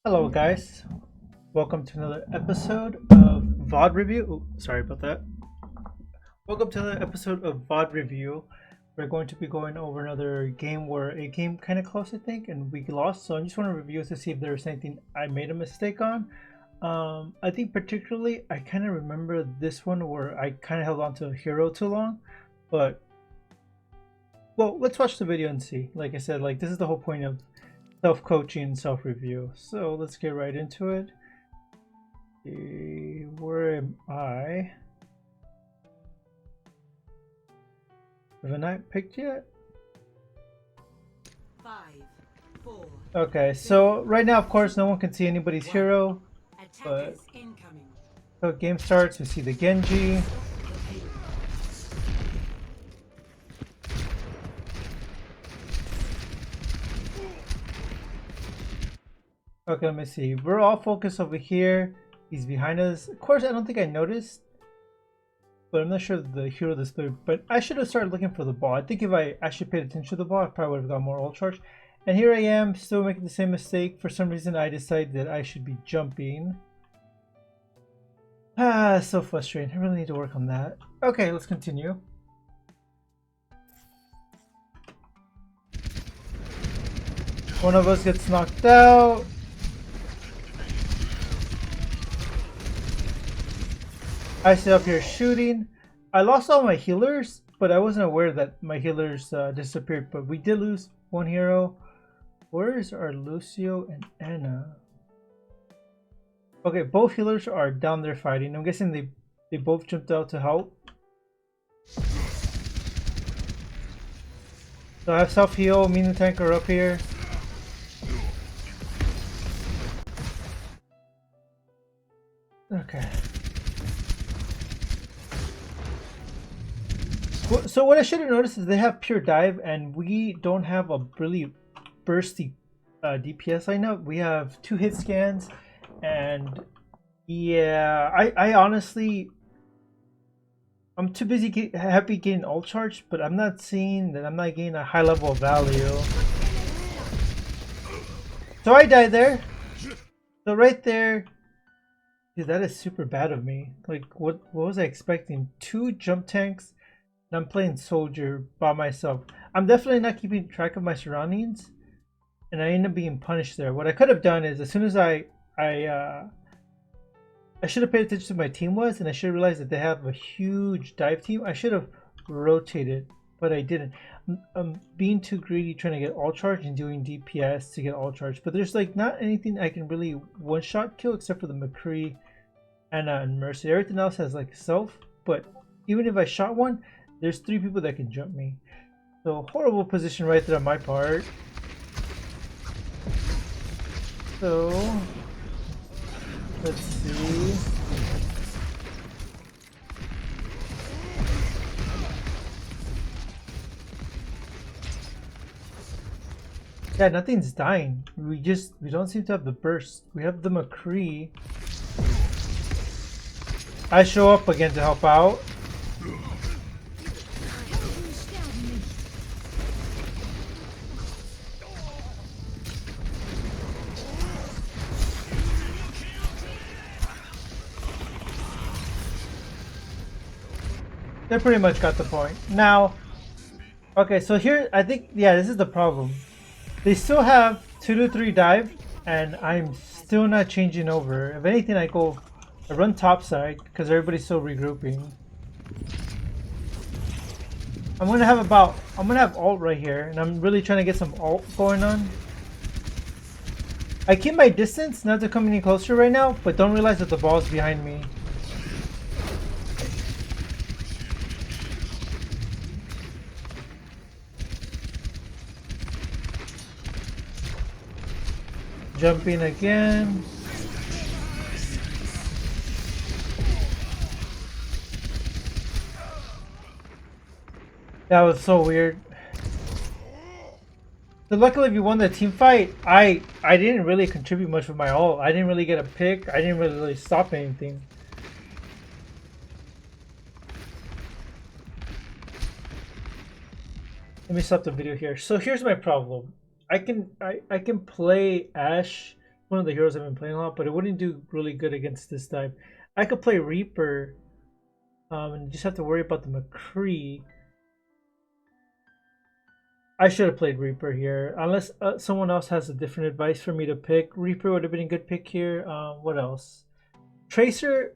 Hello guys, welcome to another episode of VOD Review. Sorry about that. Welcome to another episode of VOD Review. We're going to be going over another game where it came kind of close, I think, and we lost. So I just want to review to see if there's anything I made a mistake on. I think particularly I kind of remember this one where I kind of held on to a hero too long, but well, let's watch the video and see. Like I said, this is the whole point of self-coaching, self-review. So let's get right into it. Where am I? Have I not picked yet? 5, 4. Okay, so right now, of course, no one can see anybody's hero. But so game starts, we see the Genji. Okay, let me see. We're all focused over here. He's behind us. Of course, I don't think I noticed, but I'm not sure the hero displayed. But I should have started looking for the ball. I think if I actually paid attention to the ball, I probably would have got more ult charge. And here I am, still making the same mistake. For some reason, I decided that I should be jumping. Ah, so frustrating. I really need to work on that. Okay, let's continue. One of us gets knocked out. I sit up here shooting. I lost all my healers, but I wasn't aware that my healers disappeared. But we did lose one hero. Where is our Lucio and Anna? Okay, both healers are down there fighting. I'm guessing they both jumped out to help. So I have self-heal, me and the tank are up here. Okay. So what I should have noticed is they have pure dive and we don't have a really bursty DPS lineup. We have 2 hit scans and yeah, I honestly I'm too busy happy getting ult charge, but I'm not seeing that I'm not getting a high level of value. So I died there. So right there, dude, that is super bad of me. Like what was I expecting? 2 jump tanks. I'm playing soldier by myself. I'm definitely not keeping track of my surroundings, and I end up being punished there. What I could have done is, as soon as I should have paid attention to my team was, and I should have realized that they have a huge dive team. I should have rotated, but I didn't. I'm being too greedy, trying to get all charge and doing DPS to get all charge. But there's like not anything I can really one-shot kill except for the McCree, Anna, and Mercy. Everything else has like self, but even if I shot one, there's 3 people that can jump me. So horrible position right there on my part. So let's see. Yeah, nothing's dying. We don't seem to have the burst. We have the McCree. I show up again to help out. They pretty much got the point. Now, okay, so here, I think, yeah, this is the problem. They still have 2 to 3 dive, and I'm still not changing over. If anything, I run top side, because everybody's still regrouping. I'm gonna have ult right here, and I'm really trying to get some ult going on. I keep my distance, not to come any closer right now, but don't realize that the ball's behind me. Jumping again. That was so weird. So luckily we won the team fight. I didn't really contribute much with my ult. I didn't really get a pick. I didn't really stop anything. Let me stop the video here. So here's my problem. I can play Ashe one of the heroes I've been playing a lot, but it wouldn't do really good against this type. I could play Reaper, and just have to worry about the McCree. I should have played Reaper here, unless someone else has a different advice for me to pick. Reaper would have been a good pick here. What else? Tracer.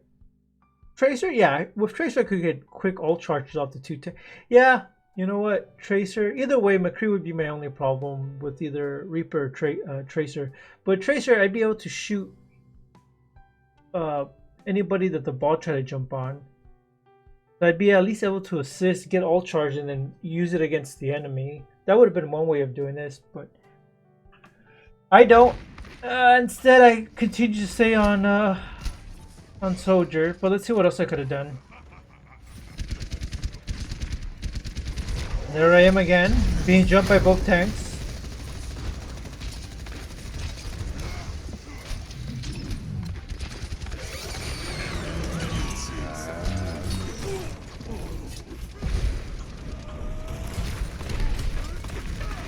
Tracer, yeah. With Tracer, I could get quick ult charges off the 2 Yeah, you know what? Tracer. Either way, McCree would be my only problem with either Reaper or Tracer. But Tracer, I'd be able to shoot anybody that the ball try to jump on. So I'd be at least able to assist, get ult charge, and then use it against the enemy. That would have been one way of doing this, but I don't. Instead, I continue to stay on Soldier. But let's see what else I could have done. There I am again, being jumped by both tanks.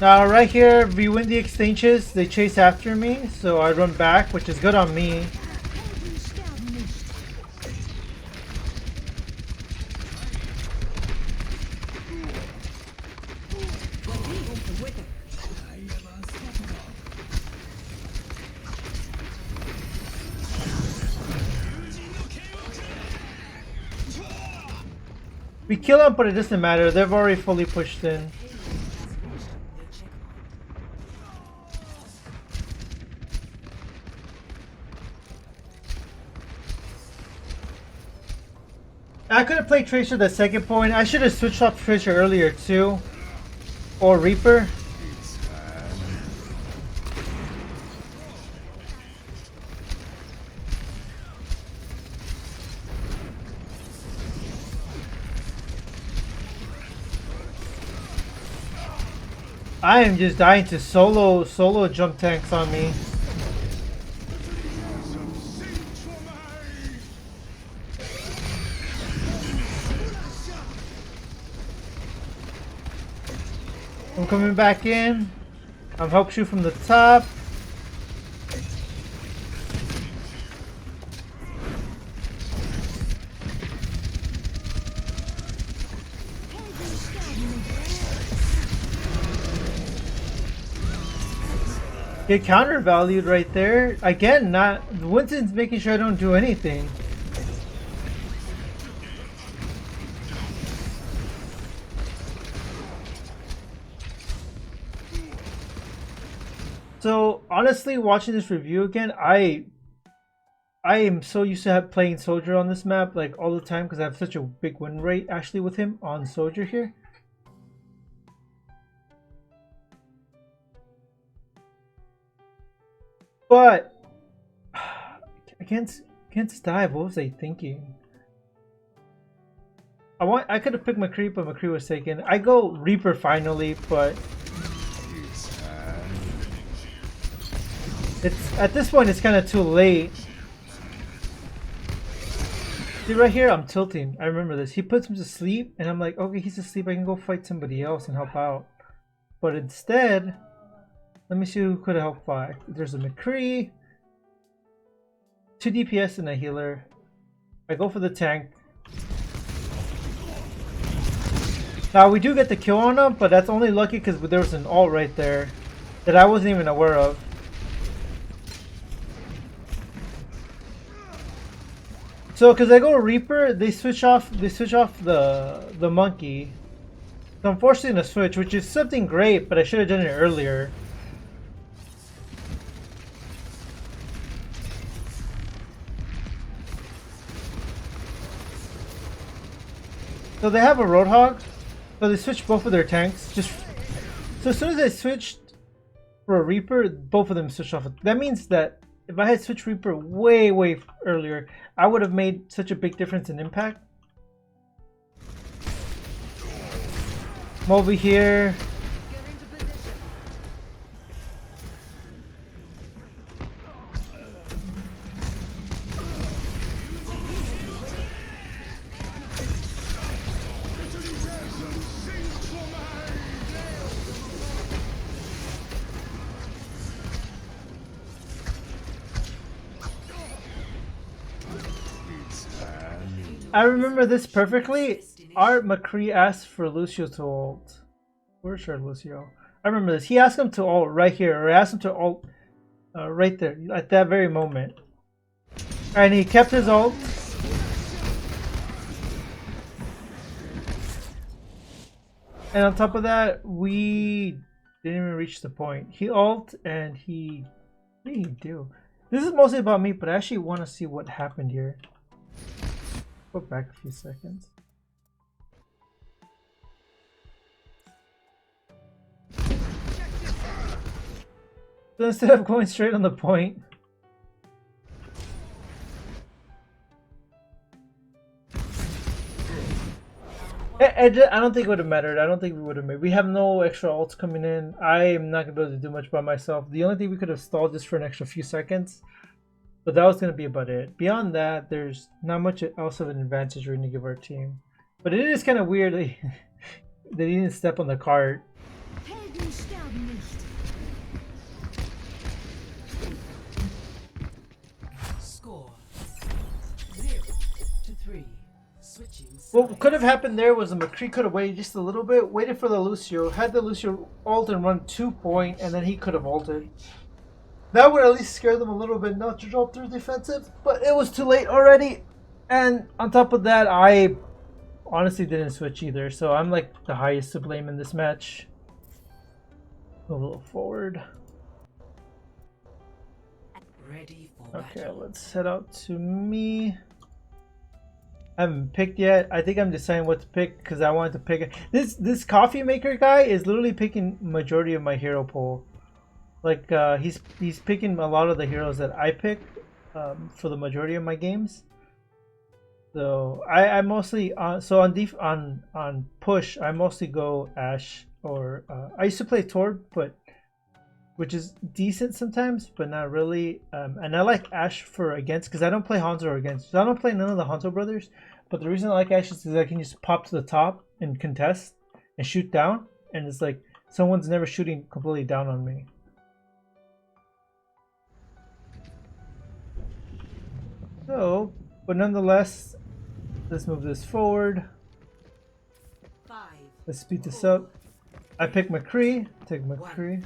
Now right here, we win the exchanges, they chase after me, so I run back, which is good on me. We kill them, but it doesn't matter, they've already fully pushed in. I could have played Tracer the second point. I should have switched off Tracer earlier too. Or Reaper. I am just dying to solo jump tanks on me. I'm coming back in. I'm help shoot from the top. Get counter valued right there. Again, not Winston's making sure I don't do anything. So honestly, watching this review again, I am so used to playing Soldier on this map like all the time because I have such a big win rate actually with him on Soldier here. But against Dive, what was I thinking? I could have picked McCree, but McCree was taken. I go Reaper finally, but it's at this point it's kind of too late. See right here, I'm tilting. I remember this. He puts him to sleep, and I'm like, okay, he's asleep. I can go fight somebody else and help out. But instead, let me see who could have helped by. There's a McCree, 2 DPS, and a healer. I go for the tank. Now we do get the kill on him, but that's only lucky because there was an ult right there that I wasn't even aware of. So because I go Reaper, they switch off the monkey. So I'm forcing a switch, which is something great, but I should have done it earlier. So they have a Roadhog, so they switch both of their tanks. So as soon as I switched for a Reaper, both of them switched off. That means that if I had switched Reaper way earlier, I would have made such a big difference in impact. I'm over here. I remember this perfectly. Art McCree asked for Lucio to ult. Where's our Lucio? I remember this. He asked him to ult right here, or asked him to ult right there, at that very moment. And he kept his ult. And on top of that, we didn't even reach the point. He ult and he... What did he do? This is mostly about me, but I actually want to see what happened here. Go back a few seconds. So instead of going straight on the point, I don't think it would have mattered. I don't think we would have made. We have no extra ults coming in. I am not going to be able to do much by myself. The only thing we could have stalled just for an extra few seconds. But that was going to be about it. Beyond that, there's not much else of an advantage we're going to give our team. But it is kind of weird that they didn't step on the cart. Score 0-3. What could have happened there was the McCree could have waited just a little bit, waited for the Lucio, had the Lucio ult and run 2 point, and then he could have ulted. That would at least scare them a little bit not to drop through defensive, but it was too late already. And on top of that, I honestly didn't switch either, so I'm like the highest to blame in this match. A little forward. Ready for Okay, battle. let's head out to me. I haven't picked yet. I think I'm deciding what to pick because I wanted to pick this coffee maker guy is literally picking majority of my hero pool. Like he's picking a lot of the heroes that I pick for the majority of my games. So I mostly on push I mostly go Ashe or I used to play Torb, but which is decent sometimes, but not really. And I like Ashe for against because I don't play Hanzo or against. So I don't play none of the Hanzo brothers. But the reason I like Ashe is I can just pop to the top and contest and shoot down, and it's like someone's never shooting completely down on me. So, but nonetheless, let's move this forward. 5. Let's speed this up. I pick McCree. Take McCree.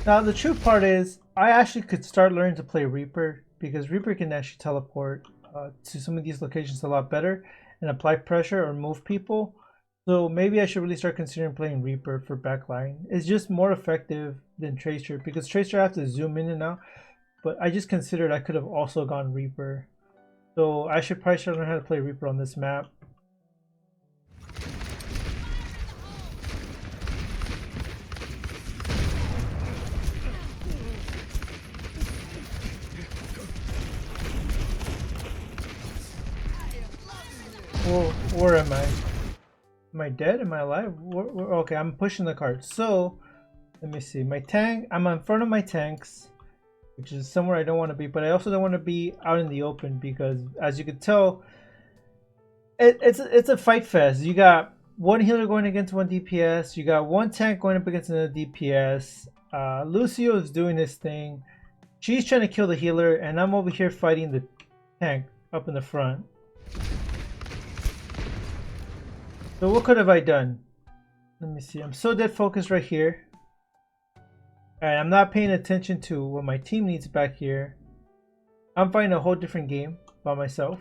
Now the true part is, I actually could start learning to play Reaper because Reaper can actually teleport to some of these locations a lot better and apply pressure or move people. So maybe I should really start considering playing Reaper for backline. It's just more effective than Tracer because Tracer I have to zoom in and out. But I just considered I could have also gone Reaper. So I should probably start learning how to play Reaper on this map. Where am I? Am I dead? Am I alive? Okay, I'm pushing the cart. So, let me see. My tank, I'm in front of my tanks, which is somewhere I don't want to be, but I also don't want to be out in the open because, as you can tell, it's a fight fest. You got one healer going against one DPS. You got one tank going up against another DPS. Lucio is doing his thing. She's trying to kill the healer, and I'm over here fighting the tank up in the front. So what could have I done? Let me see. I'm so dead focused right here. And I'm not paying attention to what my team needs back here. I'm fighting a whole different game by myself.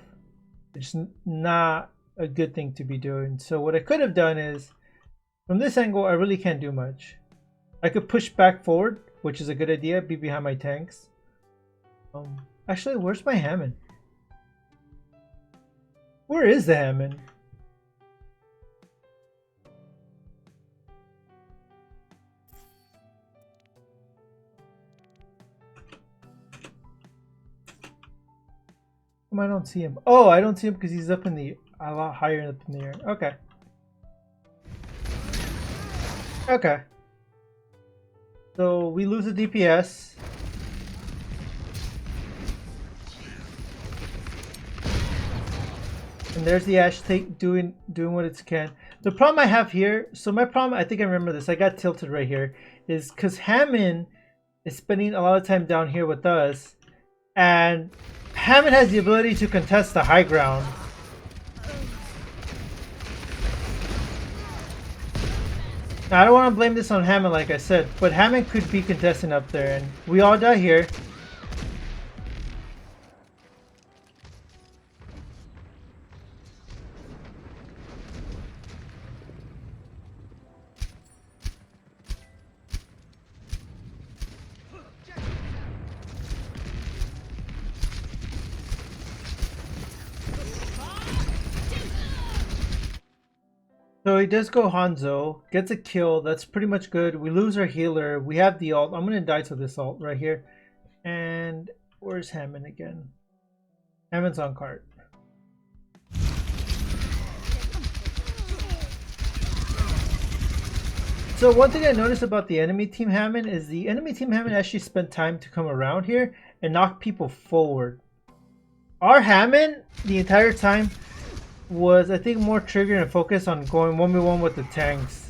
It's not a good thing to be doing. So what I could have done is, from this angle, I really can't do much. I could push back forward, which is a good idea. Be behind my tanks. Actually, where's my Hammond? Where is the Hammond? I don't see him. Oh, I don't see him because he's up in the a lot higher up in the air. Okay. Okay. So we lose the DPS. And there's the Ashe doing what it can. The problem I have here, so my problem, I think I remember this, I got tilted right here, is because Hammond is spending a lot of time down here with us. And Hammond has the ability to contest the high ground. Now, I don't want to blame this on Hammond, like I said, but Hammond could be contesting up there, and we all die here. So he does go Hanzo, gets a kill, that's pretty much good. We lose our healer, we have the ult. I'm gonna die to this ult right here. And where's Hammond again? Hammond's on cart. So one thing I noticed about the enemy team Hammond is the enemy team Hammond actually spent time to come around here and knock people forward. Our Hammond, the entire time, was I think more triggered and focused on going 1v1 with the tanks.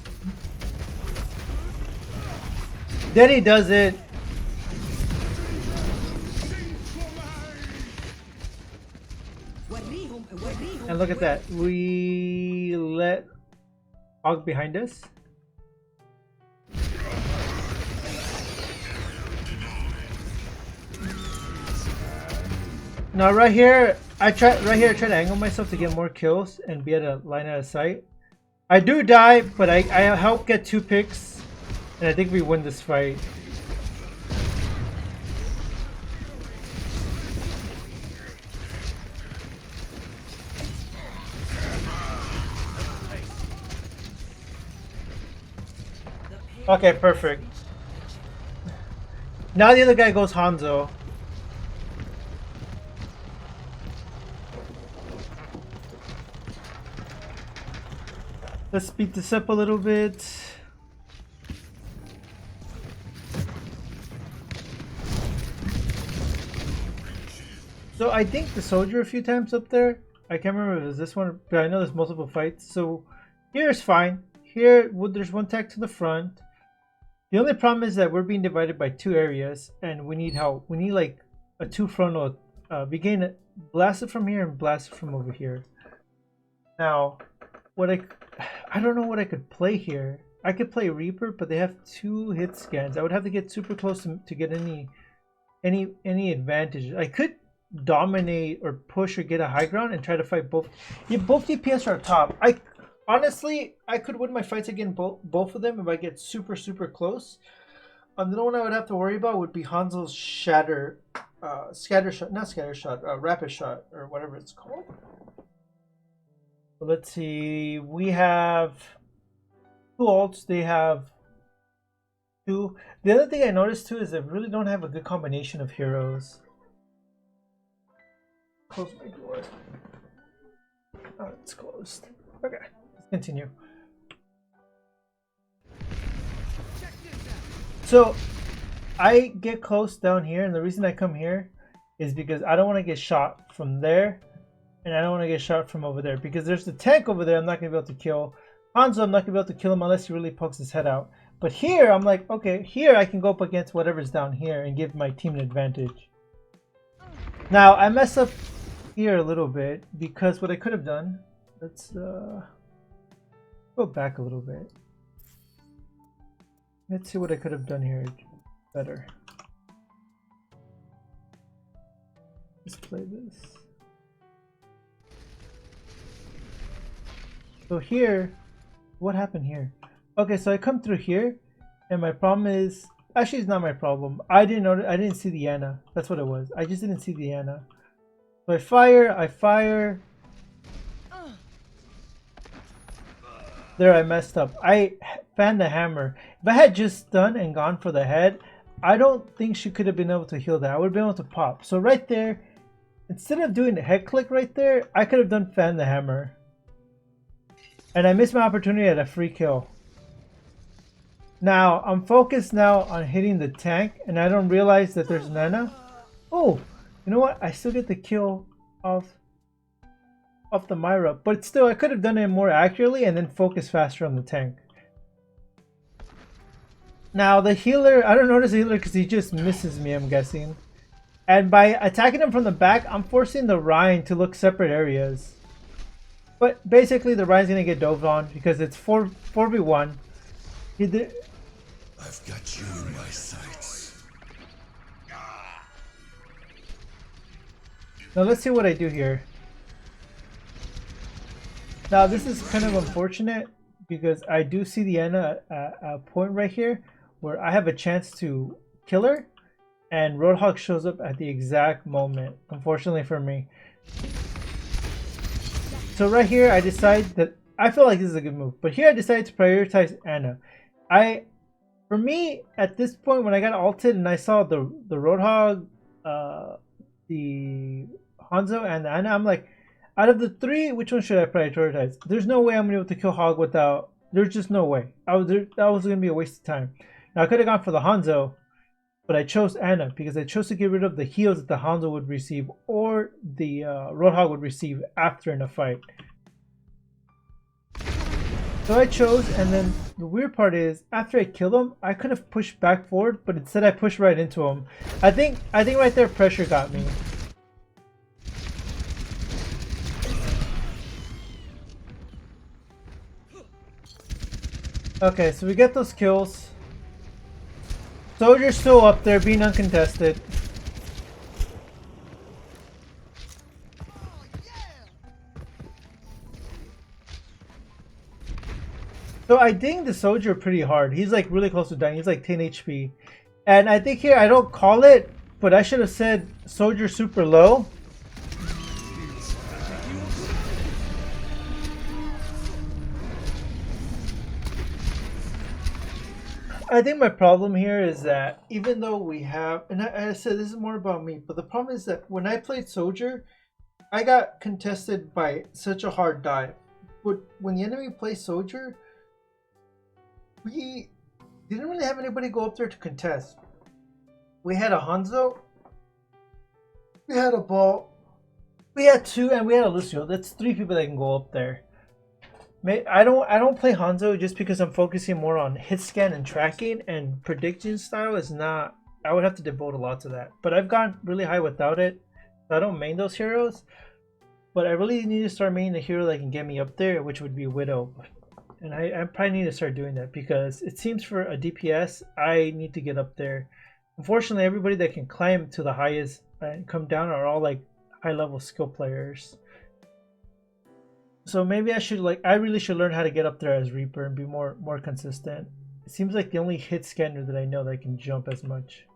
Then he does it. And look at that. We let Og behind us. Now right here, I try to angle myself to get more kills and be at a line out of sight. I do die, but I help get 2 picks, and I think we win this fight. Okay, perfect. Now the other guy goes Hanzo. Let's speed this up a little bit. So I think the soldier a few times up there. I can't remember if it was this one, but I know there's multiple fights. So here's fine. Here, there's one tech to the front. The only problem is that we're being divided by 2 areas, and we need help. We need like a 2 frontal. We gain blasted from here and blasted from over here. Now, what I don't know what I could play here. I could play Reaper, but they have 2 hit scans. I would have to get super close to get any advantage. I could dominate or push or get a high ground and try to fight both. Yeah, both DPS are top. Honestly, I could win my fights against both of them if I get super close. The only one I would have to worry about would be Hanzo's rapid shot, or whatever it's called. Let's see, we have 2 ults, they have 2. The other thing I noticed too is they really don't have a good combination of heroes. Close my door. Oh, it's closed. Okay, let's continue. So, I get close down here, and the reason I come here is because I don't want to get shot from there. And I don't want to get shot from over there because there's the tank over there I'm not going to be able to kill. Hanzo, I'm not going to be able to kill him unless he really pokes his head out. But here, I'm like, okay, here I can go up against whatever's down here and give my team an advantage. Now, I mess up here a little bit because what I could have done, let's go back a little bit. Let's see what I could have done here better. Let's play this. So here, what happened here? Okay, so I come through here, and my problem is actually it's not my problem. I didn't see the Ana. That's what it was. I just didn't see the Ana. So I fire. There, I messed up. I fanned the hammer. If I had just done and gone for the head, I don't think she could have been able to heal that. I would have been able to pop. So right there, instead of doing the head click right there, I could have done fan the hammer. And I missed my opportunity at a free kill. Now, I'm focused now on hitting the tank, and I don't realize that there's an Ana. Oh, you know what? I still get the kill off the Myra. But still, I could have done it more accurately and then focus faster on the tank. Now, the healer, I don't notice the healer because he just misses me, I'm guessing. And by attacking him from the back, I'm forcing the Rhine to look separate areas. But basically, the Rhine's gonna get dove on because it's 4v1. I've got you in my sights. Now let's see what I do here. Now this is kind of unfortunate because I do see the Ana a point right here where I have a chance to kill her, and Roadhog shows up at the exact moment, unfortunately for me. So right here I decide that I feel like this is a good move, but here I decided to prioritize Ana. For me, at this point when I got ulted and I saw the Roadhog, the Hanzo and the Ana, I'm like, out of the three, which one should I prioritize? There's no way I'm gonna be able to kill Hog without. There's just no way. That was gonna be a waste of time. Now I could have gone for the Hanzo, but I chose Ana because I chose to get rid of the heals that the Hanzo would receive or the Roadhog would receive after in a fight. So I chose, and then the weird part is after I kill him, I could have pushed back forward, but instead I pushed right into him. I think right there pressure got me. Okay, so we get those kills. Soldier's still up there, being uncontested. So I dinged the soldier pretty hard. He's like really close to dying. He's like 10 HP. And I think here, I don't call it, but I should have said soldier super low. I think my problem here is that even though we have, and I said this is more about me, but the problem is that when I played soldier, I got contested by such a hard dive. But when the enemy plays soldier, we didn't really have anybody go up there to contest. We had a Hanzo, we had a Ball, we had two, and we had a Lucio. That's three people that can go up there. I don't play Hanzo just because I'm focusing more on hit scan and tracking, and prediction style is not. I would have to devote a lot to that. But I've gone really high without it. So I don't main those heroes. But I really need to start maining a hero that can get me up there, which would be Widow. And I probably need to start doing that because it seems for a DPS, I need to get up there. Unfortunately, everybody that can climb to the highest and come down are all like high level skill players. So maybe I really should learn how to get up there as Reaper and be more consistent. It seems like the only hit scanner that I know that can jump as much.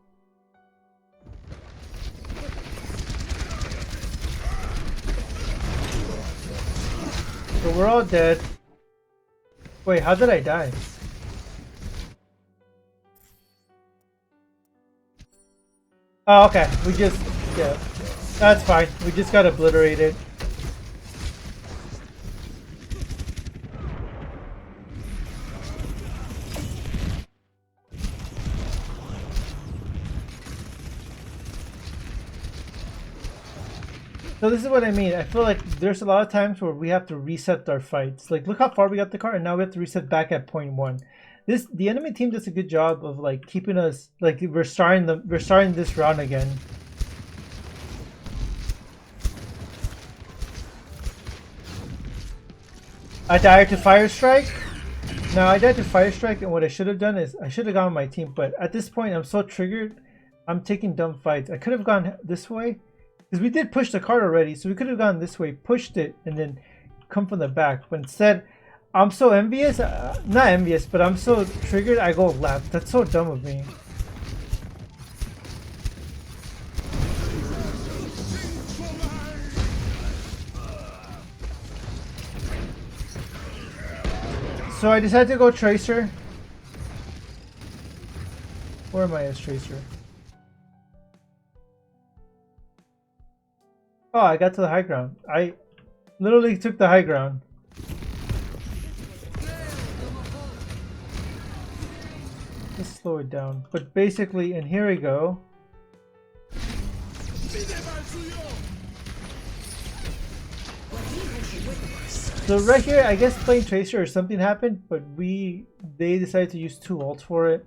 So we're all dead. Wait, how did I die? Oh, okay. Yeah, that's fine. We just got obliterated. So this is what I mean. I feel like there's a lot of times where we have to reset our fights. Like, look how far we got the car, and now we have to reset back at point 1. The enemy team does a good job of like keeping us like we're starting this round again. I died to Fire Strike. Now I died to Fire Strike, and what I should have done is I should have gone my team. But at this point, I'm so triggered. I'm taking dumb fights. I could have gone this way. Because we did push the card already, so we could have gone this way, pushed it, and then come from the back. But instead, I'm so envious, not envious, but I'm so triggered, I go left. That's so dumb of me. So I decided to go Tracer. Where am I as Tracer? Oh, I got to the high ground. I literally took the high ground. Let's slow it down. But basically, and here we go. So right here, I guess playing Tracer or something happened, but they decided to use 2 ults for it.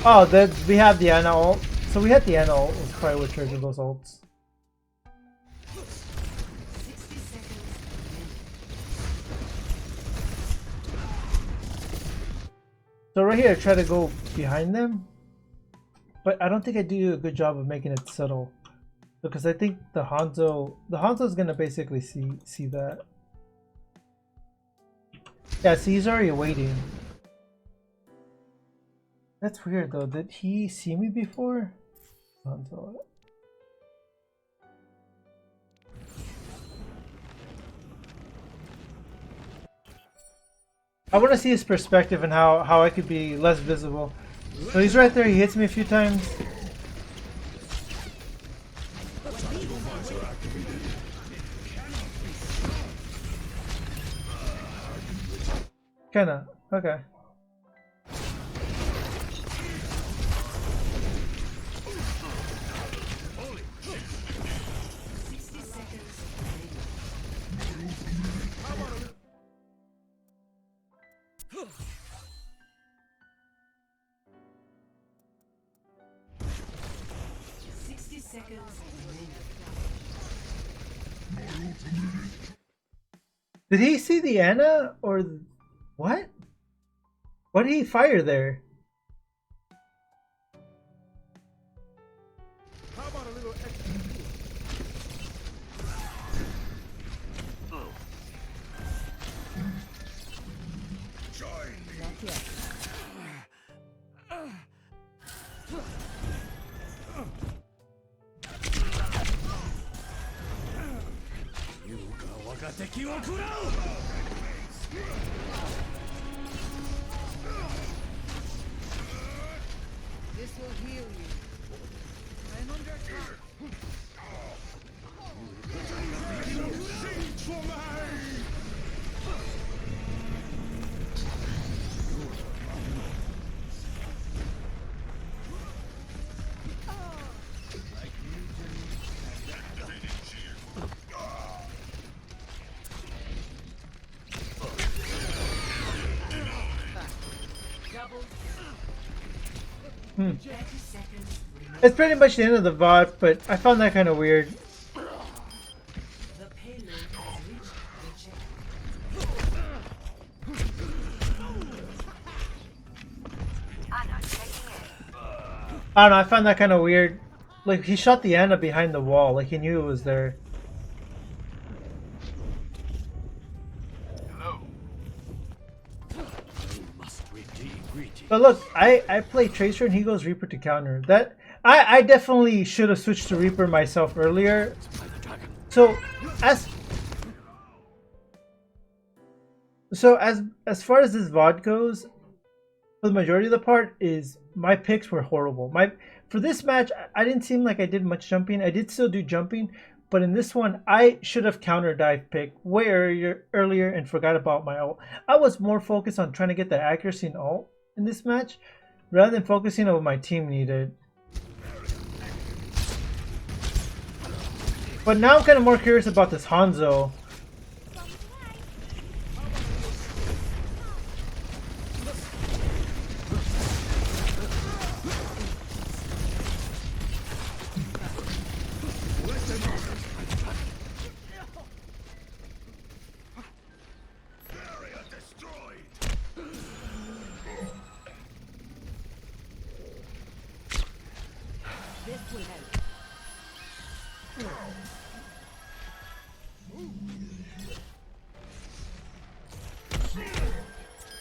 Oh, that we have the Ana ult. So we had the Ana ult. Was probably what triggered those ults. 60 seconds. So right here, I try to go behind them, but I don't think I do a good job of making it subtle, because I think the Hanzo's gonna basically see that. Yeah, see, he's already waiting. That's weird though. Did he see me before? Hanzo. I want to see his perspective and how I could be less visible. So he's right there. He hits me a few times. Kinda. Okay. Did he see the Ana or what? What did he fire there? How about a little extra? Join me. Not yet. This will heal you. I'm under attack. Siege for mine! It's pretty much the end of the VOD, but I found that kind of weird. The payload has reached the checkpoint. I don't know, I found that kind of weird. Like, he shot the Ana behind the wall, like he knew it was there. But look, I play Tracer and he goes Reaper to counter. That I definitely should have switched to Reaper myself earlier. So as far as this VOD goes, for the majority of the part is my picks were horrible. For this match, I didn't seem like I did much jumping. I did still do jumping, but in this one, I should have counter dive pick way earlier and forgot about my ult. I was more focused on trying to get the accuracy in ult in this match, rather than focusing on what my team needed. But now I'm kind of more curious about this Hanzo.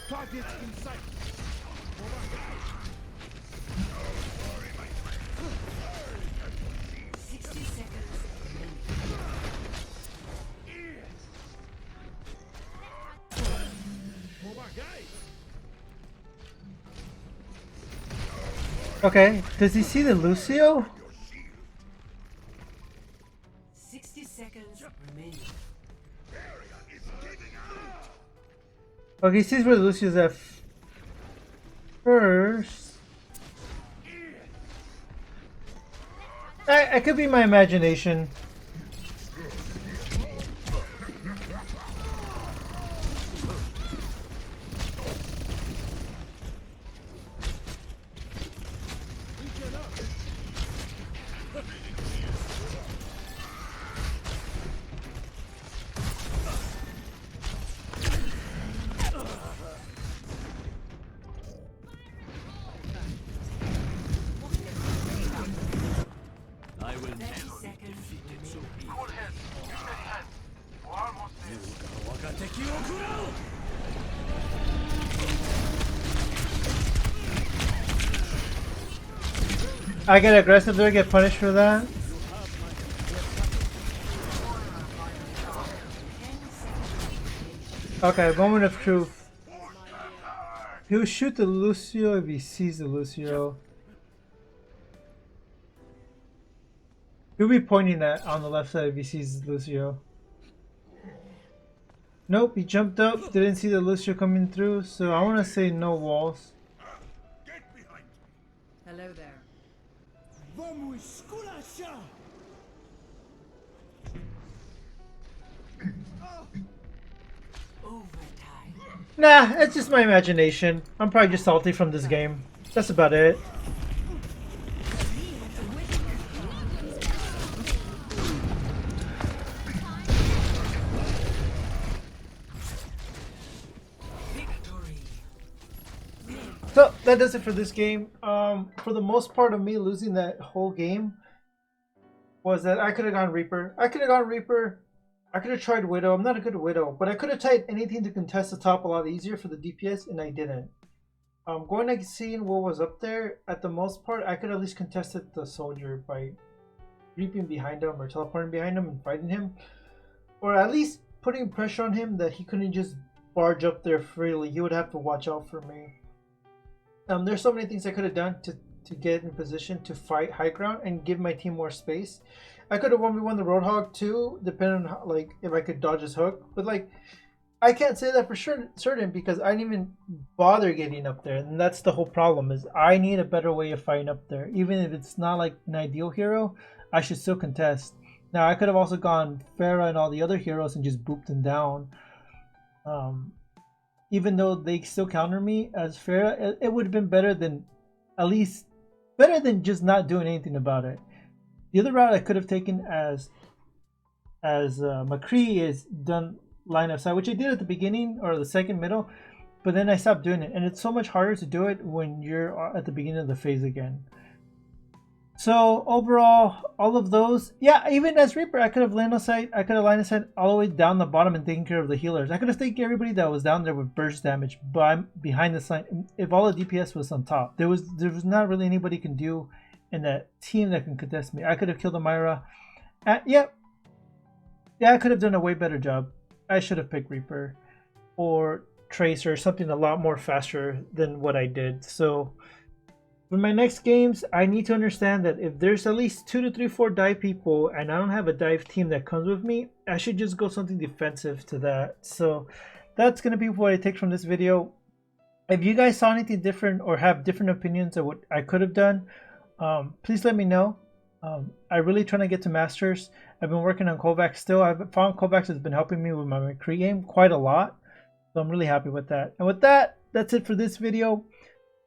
Target in sight. 60 seconds. Okay, does he see the Lucio? 60 seconds remaining. Okay, he sees where the Lucio's at first. I could be my imagination. 30 seconds remaining. I get aggressive there, get punished for that. 10 seconds. Okay, moment of truth. He'll shoot the Lucio if he sees the Lucio. He'll be pointing that on the left side if he sees Lucio. Nope, he jumped up, didn't see the Lucio coming through, so I want to say no walls. Get behind me. Hello there. Vamos esculachar! Overtime. Nah, it's just my imagination. I'm probably just salty from this game. That's about it. Victory. So that does it for this game. For the most part of me losing that whole game was that I could have gone Reaper. I could have tried Widow. I'm not a good Widow, but I could have tried anything to contest the top a lot easier for the DPS, and I didn't. Going and seeing what was up there, at the most part, I could at least contested the soldier by reaping behind him or teleporting behind him and fighting him, or at least putting pressure on him that he couldn't just barge up there freely. He would have to watch out for me. There's so many things I could have done to get in position to fight high ground and give my team more space. I could have 1v1 the Roadhog too, depending on how, like, if I could dodge his hook. But like, I can't say that for sure, certain, because I didn't even bother getting up there, and that's the whole problem. Is I need a better way of fighting up there. Even if it's not like an ideal hero, I should still contest. Now I could have also gone Pharah and all the other heroes and just booped them down. Even though they still counter me as Pharah, it would have been better than, at least better than just not doing anything about it. The other route I could have taken as McCree is done line of sight, which I did at the beginning or the second middle, but then I stopped doing it, and it's so much harder to do it when you're at the beginning of the phase again. So overall, all of those, yeah, even as Reaper, I could have line of sight all the way down the bottom and taken care of the healers. I could have taken everybody that was down there with burst damage, but I'm behind the sign. If all the DPS was on top, there was not really anybody can do in that team that can contest me. I could have killed the Myra. Yeah, I could have done a way better job. I should have picked Reaper or Tracer, something a lot more faster than what I did. So for my next games, I need to understand that if there's at least 2 to 3, 4 dive people and I don't have a dive team that comes with me, I should just go something defensive to that. So that's going to be what I take from this video. If you guys saw anything different or have different opinions of what I could have done, please let me know. I'm really trying to get to Masters. I've been working on Kovaak still. I've found Kovaak has been helping me with my McCree game quite a lot. So I'm really happy with that. And with that, that's it for this video.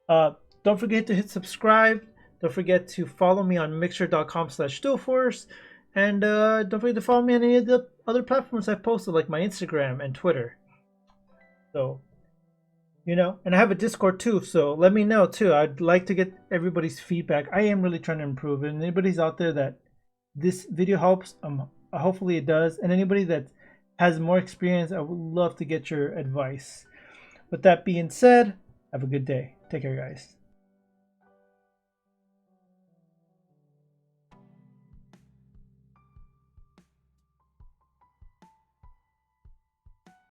Don't forget to hit subscribe. Don't forget to follow me on mixer.com/dualforce. And don't forget to follow me on any of the other platforms I've posted, like my Instagram and Twitter. So, you know, and I have a Discord too, so let me know too. I'd like to get everybody's feedback. I am really trying to improve, and anybody's out there that this video helps, hopefully it does. And anybody that has more experience, I would love to get your advice. With that being said, have a good day. Take care, guys.